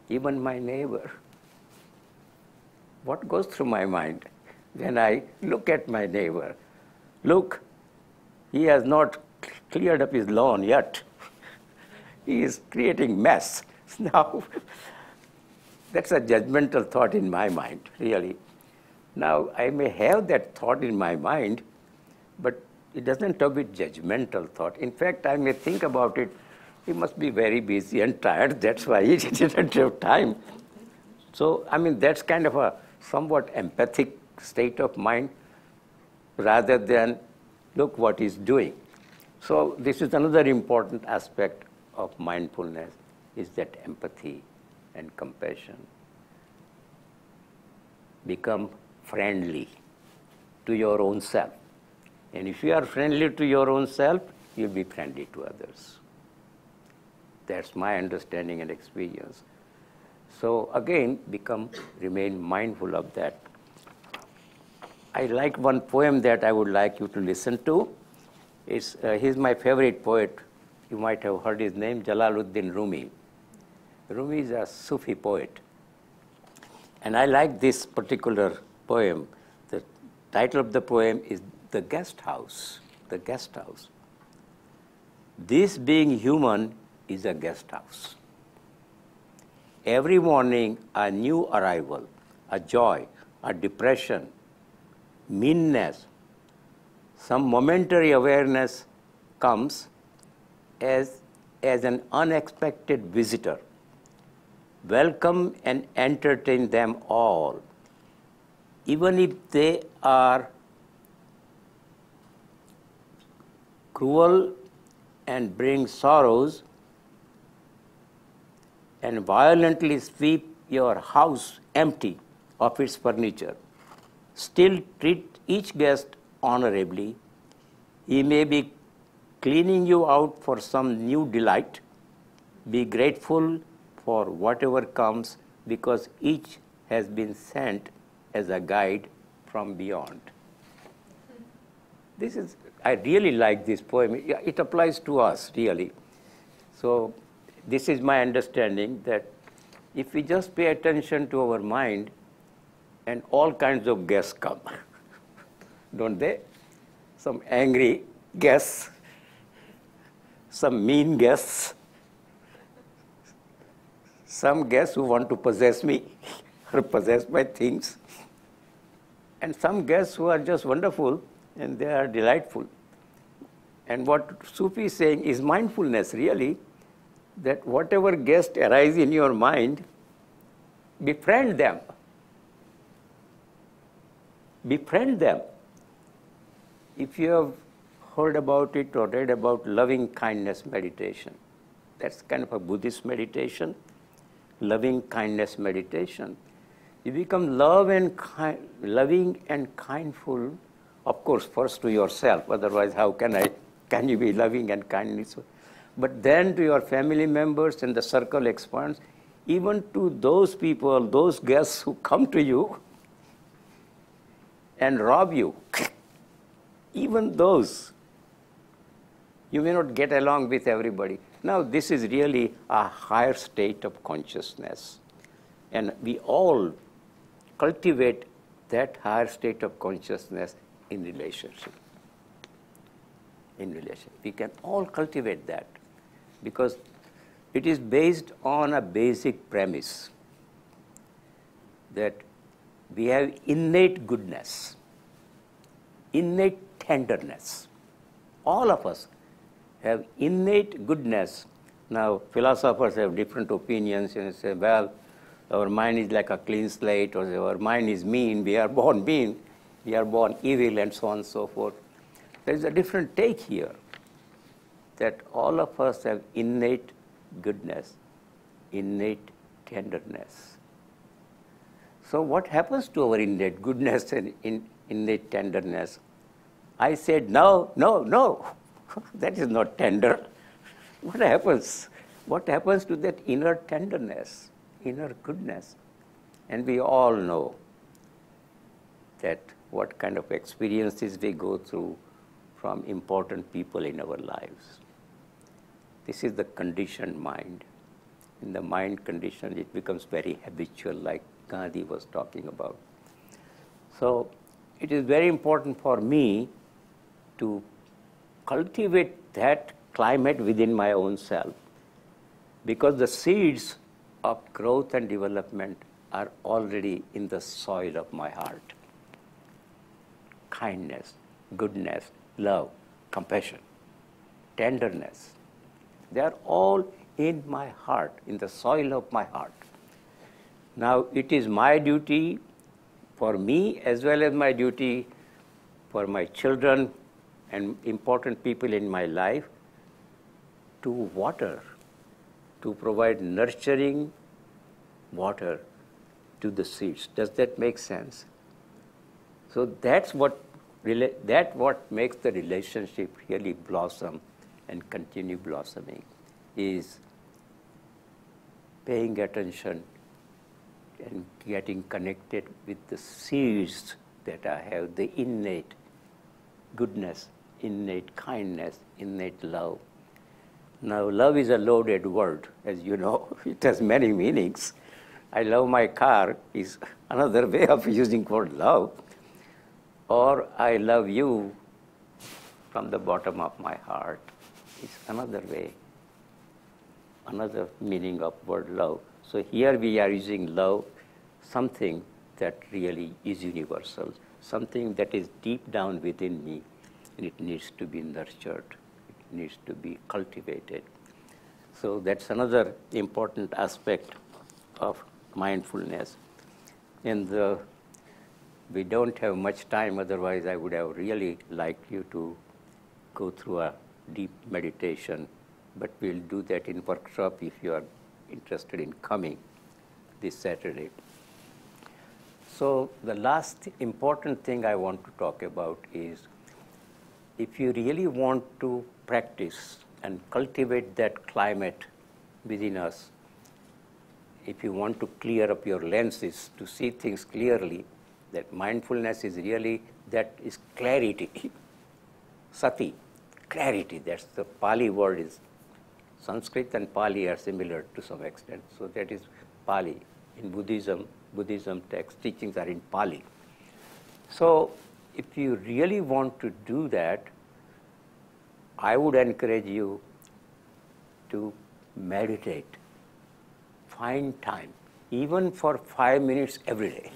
even my neighbor. What goes through my mind when I look at my neighbor? Look, he has not cleared up his lawn yet. He is creating mess. Now, that's a judgmental thought in my mind, really. Now, I may have that thought in my mind, but it doesn't have a judgmental thought. In fact, I may think about it, he must be very busy and tired, that's why he didn't have time. So, I mean, that's kind of a somewhat empathic state of mind rather than look what he's doing. So this is another important aspect of mindfulness, is that empathy and compassion. Become friendly to your own self. And if you are friendly to your own self, you'll be friendly to others. That's my understanding and experience. So again, remain mindful of that. I like one poem that I would like you to listen to. He's my favorite poet. You might have heard his name, Jalaluddin Rumi. Rumi is a Sufi poet. And I like this particular poem. The title of the poem is The Guest House. The Guest House. This being human is a guest house. Every morning, a new arrival, a joy, a depression, meanness, some momentary awareness comes as an unexpected visitor. Welcome and entertain them all, even if they are cruel and bring sorrows and violently sweep your house empty of its furniture. Still treat each guest honorably. He may be cleaning you out for some new delight. Be grateful for whatever comes, because each has been sent as a guide from beyond. I really like this poem. It applies to us, really. So this is my understanding, that if we just pay attention to our mind, and all kinds of guests come, don't they? Some angry guests, some mean guests, some guests who want to possess me or possess my things, and some guests who are just wonderful and they are delightful. And what Sufi is saying is mindfulness, really, that whatever guest arise in your mind, befriend them. Befriend them. If you have heard about it or read about loving kindness meditation, that's kind of a Buddhist meditation, loving kindness meditation. You become loving and kindful, of course, first to yourself, otherwise how can you be loving and kindness? But then to your family members, and the circle expands, even to those people, those guests who come to you and rob you. Even those. You may not get along with everybody. Now, this is really a higher state of consciousness. And we all cultivate that higher state of consciousness in relationship. In relationship. We can all cultivate that, because it is based on a basic premise that we have innate goodness, innate tenderness. All of us have innate goodness. Now, philosophers have different opinions and say, well, our mind is like a clean slate, or our mind is mean, we are born mean, we are born evil, and so on and so forth. There is a different take here, that all of us have innate goodness, innate tenderness. So what happens to our innate goodness and innate tenderness? I said, no, no, no, that is not tender. What happens? What happens to that inner tenderness, inner goodness? And we all know that what kind of experiences we go through from important people in our lives. This is the conditioned mind. In the mind condition, it becomes very habitual, like Gandhi was talking about. So it is very important for me to cultivate that climate within my own self, because the seeds of growth and development are already in the soil of my heart. Kindness, goodness, love, compassion, tenderness, they are all in my heart, in the soil of my heart. Now, it is my duty for me as well as my duty for my children and important people in my life to water, to provide nurturing water to the seeds. Does that make sense? So that's what makes the relationship really blossom and continue blossoming, is paying attention and getting connected with the seeds that I have, the innate goodness, innate kindness, innate love. Now, love is a loaded word, as you know. It has many meanings. I love my car is another way of using word love. Or I love you from the bottom of my heart is another way, another meaning of word love. So here we are using love, something that really is universal, something that is deep down within me, and it needs to be nurtured, it needs to be cultivated. So that's another important aspect of mindfulness. And we don't have much time, otherwise I would have really liked you to go through a deep meditation, but we'll do that in workshop if you are interested in coming this Saturday. So the last important thing I want to talk about is, if you really want to practice and cultivate that climate within us, if you want to clear up your lenses to see things clearly, that mindfulness is really, that is clarity. Sati, clarity, that's the Pali word. Is Sanskrit and Pali are similar to some extent. So that is Pali. In Buddhism text teachings are in Pali. So if you really want to do that, I would encourage you to meditate. Find time, even for 5 minutes every day.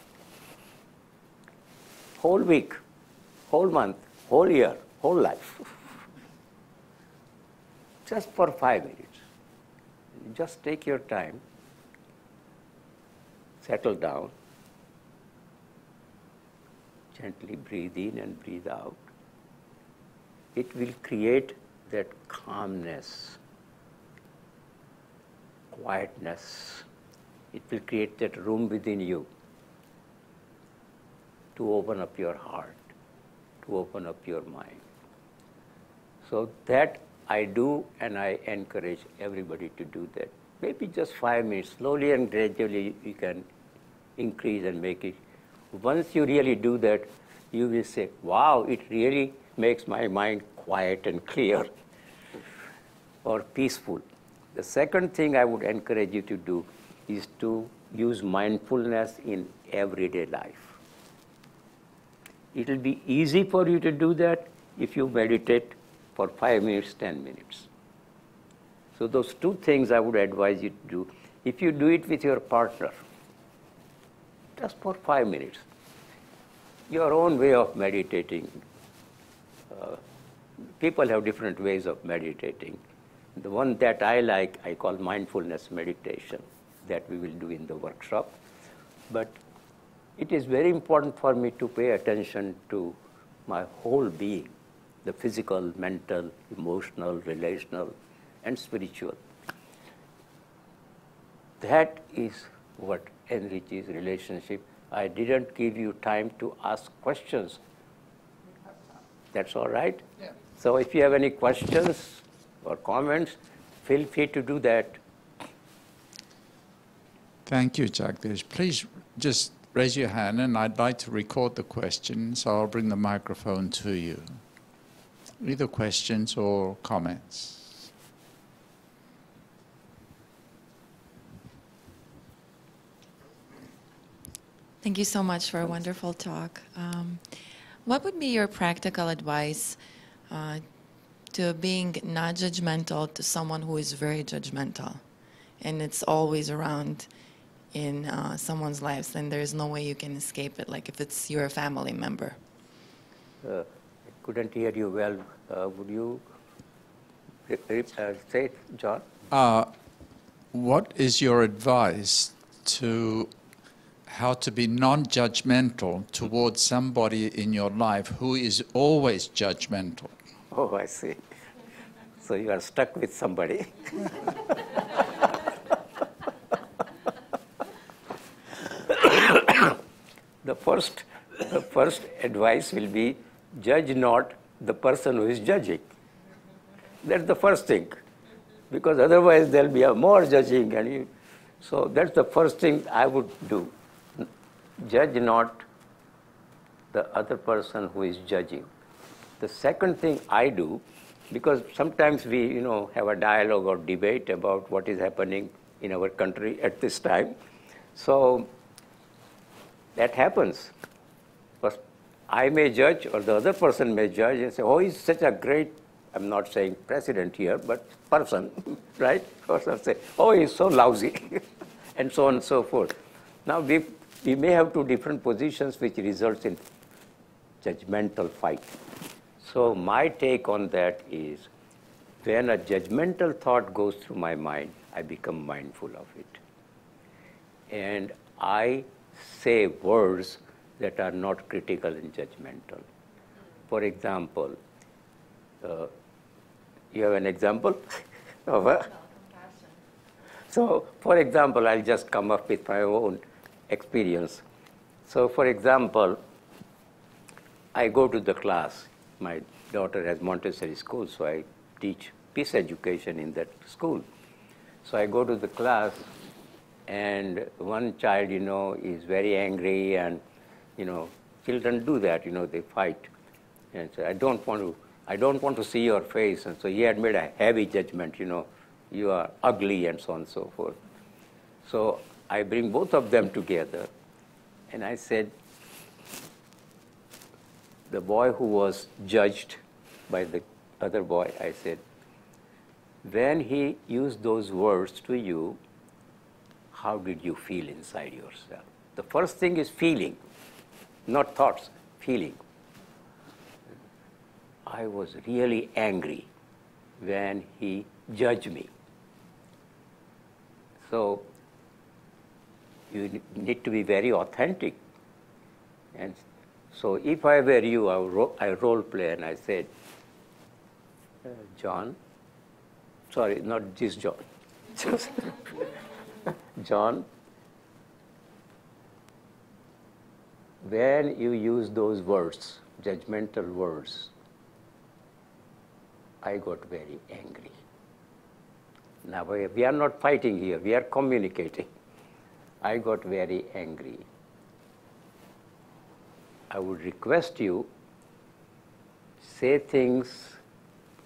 Whole week, whole month, whole year, whole life. Just for 5 minutes. Just take your time, settle down, gently breathe in and breathe out. It will create that calmness, quietness. It will create that room within you to open up your heart, to open up your mind. So that I do, and I encourage everybody to do that. Maybe just 5 minutes, slowly and gradually you can increase and make it. Once you really do that, you will say, wow, it really makes my mind quiet and clear or peaceful. The second thing I would encourage you to do is to use mindfulness in everyday life. It will be easy for you to do that if you meditate for 5 minutes, 10 minutes. So those two things I would advise you to do. If you do it with your partner, just for 5 minutes, your own way of meditating. People have different ways of meditating. The one that I like, I call mindfulness meditation, that we will do in the workshop. But it is very important for me to pay attention to my whole being, the physical, mental, emotional, relational, and spiritual. that is what enriches relationship. I didn't give you time to ask questions. That's all right? Yeah. So if you have any questions or comments, feel free to do that. Thank you, Jagdish. Please just raise your hand, and I'd like to record the question, so I'll bring the microphone to you. Either questions or comments. Thank you so much for a wonderful talk. What would be your practical advice to being not judgmental to someone who is very judgmental, and it's always around in someone's lives, and there's no way you can escape it, like if it's your family member? I couldn't hear you well. Would you say it, John? What is your advice to how to be non-judgmental towards somebody in your life who is always judgmental? Oh, I see. So you are stuck with somebody. The first advice will be, judge not the person who is judging. That's the first thing, because otherwise there'll be more judging, and so that's the first thing I would do. Judge not the other person who is judging. The second thing I do, because sometimes we have a dialogue or debate about what is happening in our country at this time. So that happens. But I may judge, or the other person may judge and say, oh, he's such a great, I'm not saying president here, but person, right? Or some say, oh, he's so lousy, and so on and so forth. Now, we may have two different positions which results in judgmental fight. So my take on that is, when a judgmental thought goes through my mind, I become mindful of it. And I say words that are not critical and judgmental. For example, you have an example of a? So, for example, I'll just come up with my own experience. So, for example, I go to the class. My daughter has Montessori School, so I teach peace education in that school. So I go to the class, and one child, is very angry, and, children do that, they fight. And so I don't want to see your face. And so he had made a heavy judgment, you are ugly, and so on and so forth. So I bring both of them together, and I said, the boy who was judged by the other boy, I said, when he used those words to you, how did you feel inside yourself? The first thing is feeling, not thoughts, feeling. I was really angry when he judged me. So you need to be very authentic. And so if I were you, I role play, and I said, John, sorry, not this John. John, when you use those words, judgmental words, I got very angry. Now, we are not fighting here, we are communicating. I got very angry. I would request you, say things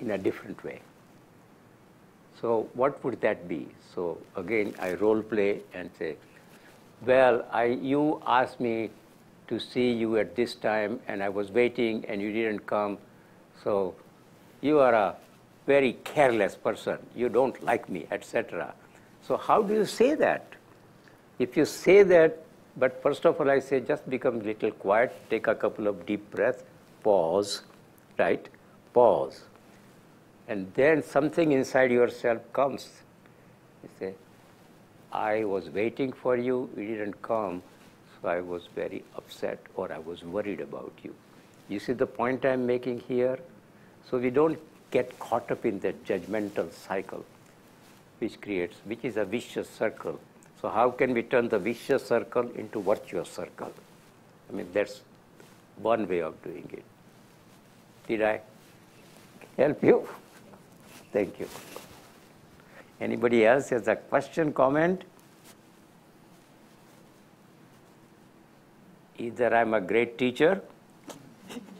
in a different way. So what would that be? So again, I role play and say, well, you asked me to see you at this time, and I was waiting, and you didn't come. So you are a very careless person. You don't like me, etc. So how do you say that? If you say that, but first of all, I say, just become a little quiet, take a couple of deep breaths, pause, right? Pause. And then something inside yourself comes. You say, I was waiting for you, you didn't come, so I was very upset, or I was worried about you. You see the point I'm making here? So we don't get caught up in that judgmental cycle, which is a vicious circle. So how can we turn the vicious circle into virtuous circle? I mean, that's one way of doing it. Did I help you? Thank you. Anybody else has a question, comment? Either I'm a great teacher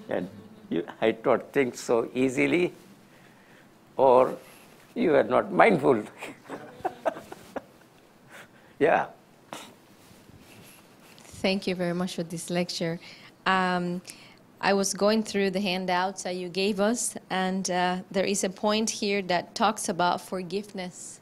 and I taught things so easily, or you are not mindful. Yeah. Thank you very much for this lecture. I was going through the handouts that you gave us, and there is a point here that talks about forgiveness.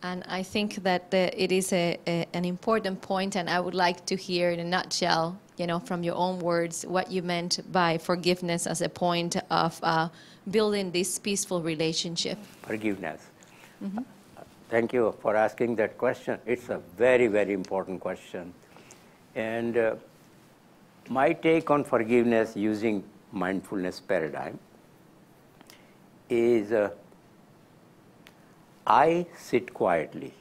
And I think that it is an important point, and I would like to hear in a nutshell, from your own words, what you meant by forgiveness as a point of building this peaceful relationship. Forgiveness. Mm-hmm. Thank you for asking that question. It's a very, very important question. And my take on forgiveness using mindfulness paradigm is I sit quietly.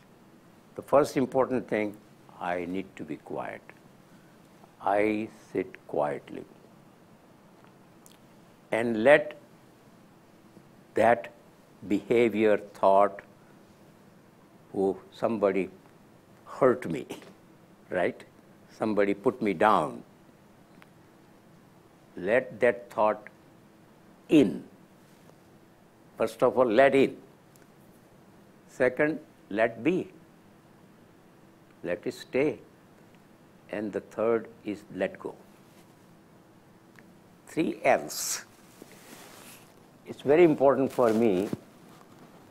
The first important thing, I need to be quiet. I sit quietly. And let that behavior, thought, oh, somebody hurt me, right? Somebody put me down. Let that thought in. First of all, let in. Second, let be. Let it stay. And the third is let go. 3 L's. It's very important for me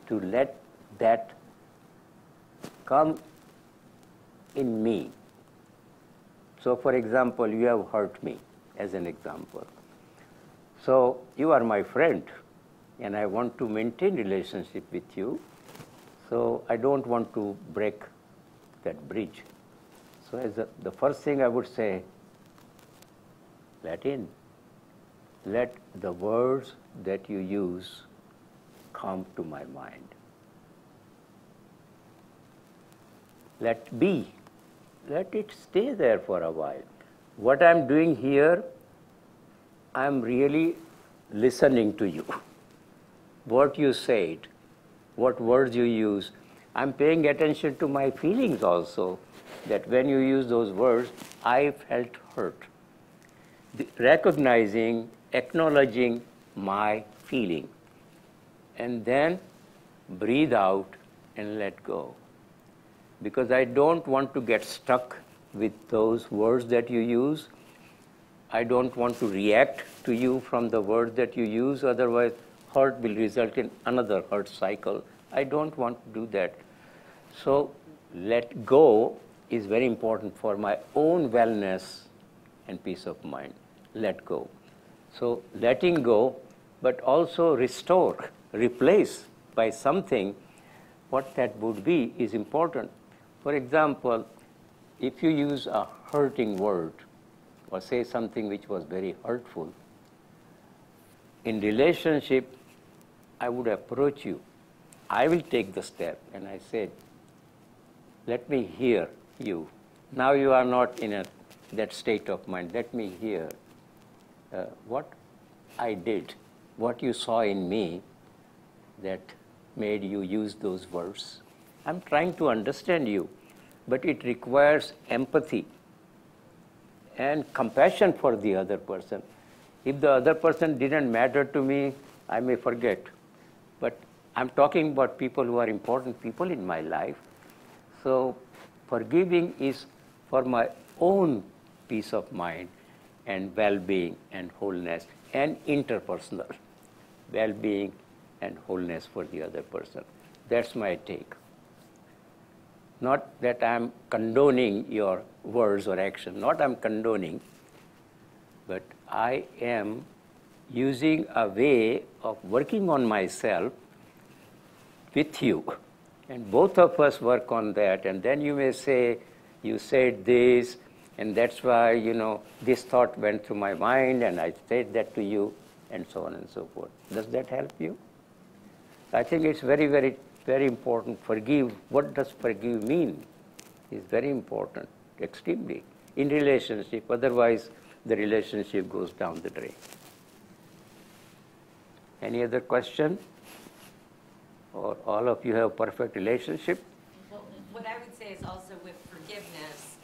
to let that come in me. So, for example, you have hurt me, as an example. So, you are my friend, and I want to maintain relationship with you. So, I don't want to break that bridge. So, as the first thing I would say, let in. Let the words that you use come to my mind. Let be. Let it stay there for a while. What I'm doing here, I'm really listening to you. What you said, what words you use. I'm paying attention to my feelings also, that when you use those words, I felt hurt. Recognizing, acknowledging my feeling. And then breathe out and let go. Because I don't want to get stuck with those words that you use. I don't want to react to you from the words that you use, otherwise hurt will result in another hurt cycle. I don't want to do that. So let go is very important for my own wellness and peace of mind. Let go. So letting go, but also restore, replace by something. What that would be is important. For example, if you use a hurting word or say something which was very hurtful, in relationship, I would approach you. I will take the step and I said, let me hear you. Now you are not in that state of mind. Let me hear what I did, what you saw in me that made you use those words. I'm trying to understand you, but it requires empathy and compassion for the other person. If the other person didn't matter to me, I may forget. But I'm talking about people who are important people in my life. So forgiving is for my own peace of mind and well-being and wholeness and interpersonal well-being and wholeness for the other person. That's my take. Not that I'm condoning your words or action, not I'm condoning, but I am using a way of working on myself with you. And both of us work on that. And then you may say, you said this, and that's why, this thought went through my mind, and I said that to you, and so on and so forth. Does that help you? I think it's very, very, very important. Forgive. What does forgive mean? is very important, extremely, in relationship. Otherwise, the relationship goes down the drain. Any other question? Or all of you have perfect relationship? Well, what I would say is also with forgiveness,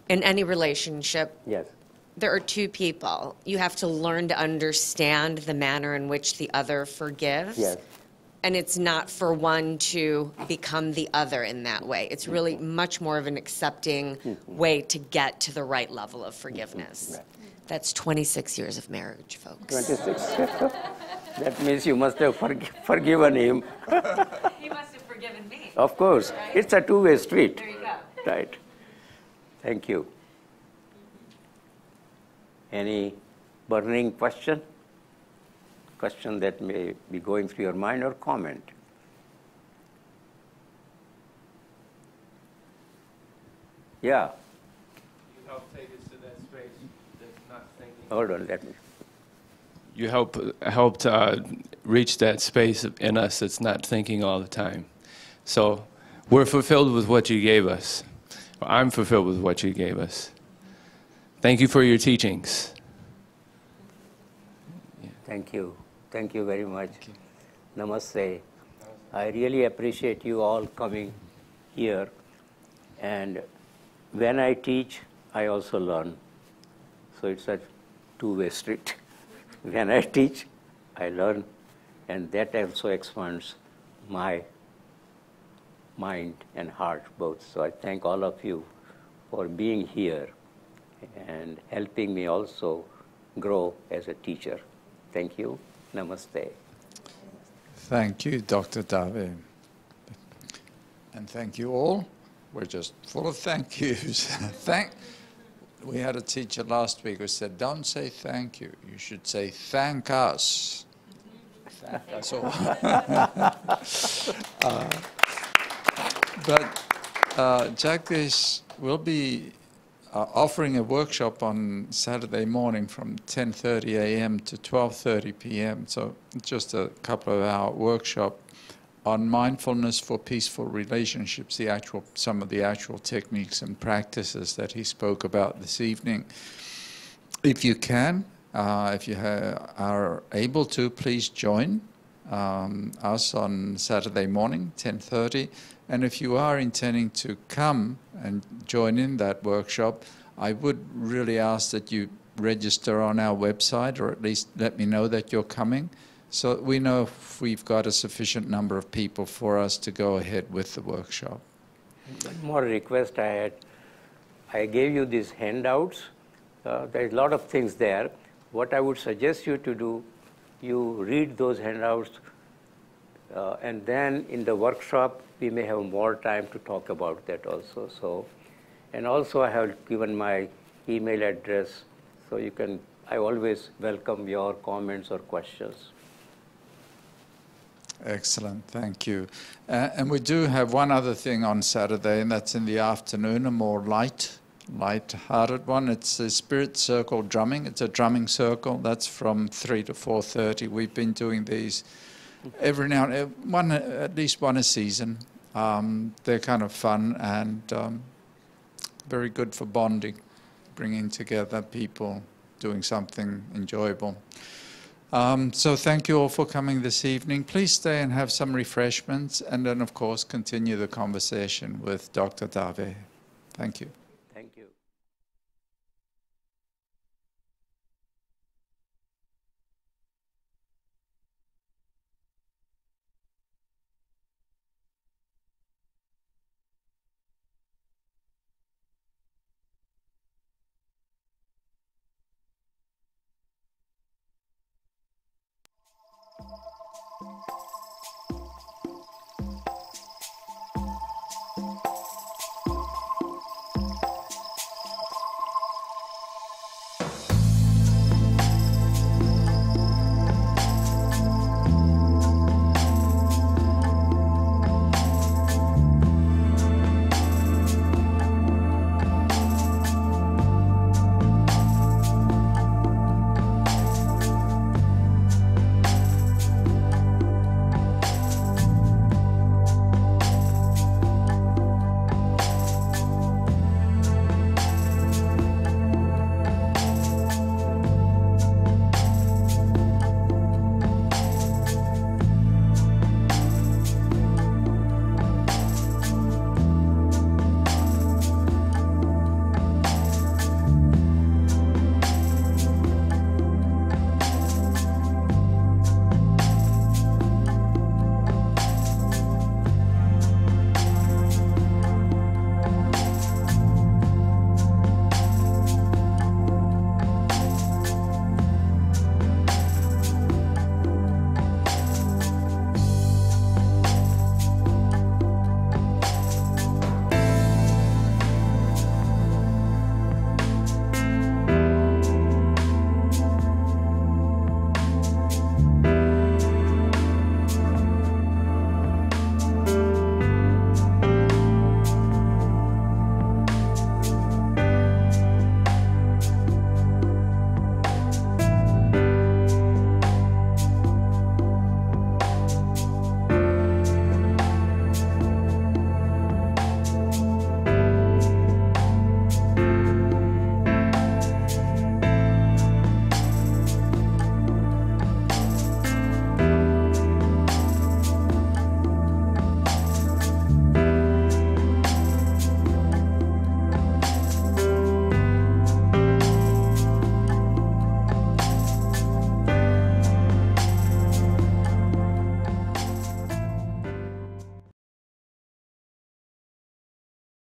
in any relationship, Yes. there are two people. You have to learn to understand the manner in which the other forgives. Yes. And it's not for one to become the other in that way. It's really much more of an accepting way to get to the right level of forgiveness. Right. That's 26 years of marriage, folks. 26. That means you must have forgiven him. He must have forgiven me. Of course. Right? It's a two-way street. There you go. Right. Thank you. Any burning question? Question that may be going through your mind, or comment? Yeah. You help take us to that space that's not thinking. Hold on, let me. You helped reach that space in us that's not thinking all the time. So we're fulfilled with what you gave us. I'm fulfilled with what you gave us. Thank you for your teachings. Thank you. Thank you very much. Namaste. I really appreciate you all coming here. And when I teach, I also learn. So it's a two-way street. When I teach, I learn, and that also expands my mind and heart both. So I thank all of you for being here and helping me also grow as a teacher. Thank you. Namaste. Thank you, Dr. Davé. And thank you all. We're just full of thank yous. We had a teacher last week who said, don't say thank you. You should say thank us. That's all. But Jagdish will be offering a workshop on Saturday morning from 10:30 a.m. to 12:30 p.m. So just a couple of hour workshop on mindfulness for peaceful relationships, some of the actual techniques and practices that he spoke about this evening. If you can, if you are able to, please join us on Saturday morning, 10:30. And if you are intending to come and join in that workshop, I would really ask that you register on our website, or at least let me know that you're coming, so that we know if we've got a sufficient number of people for us to go ahead with the workshop. One more request I had. I gave you these handouts. There's a lot of things there. What I would suggest you to do, you read those handouts, and then in the workshop, we may have more time to talk about that also. So, and also I have given my email address, so you can, I always welcome your comments or questions. Excellent, thank you. And we do have one other thing on Saturday, and that's in the afternoon, a more light-hearted one. It's the Spirit Circle drumming. It's a drumming circle. That's from 3 to 4:30. We've been doing these every now and then, at least one a season. They're kind of fun and very good for bonding, bringing together people, doing something enjoyable. So thank you all for coming this evening. Please stay and have some refreshments, and then, of course, continue the conversation with Dr. Davé. Thank you.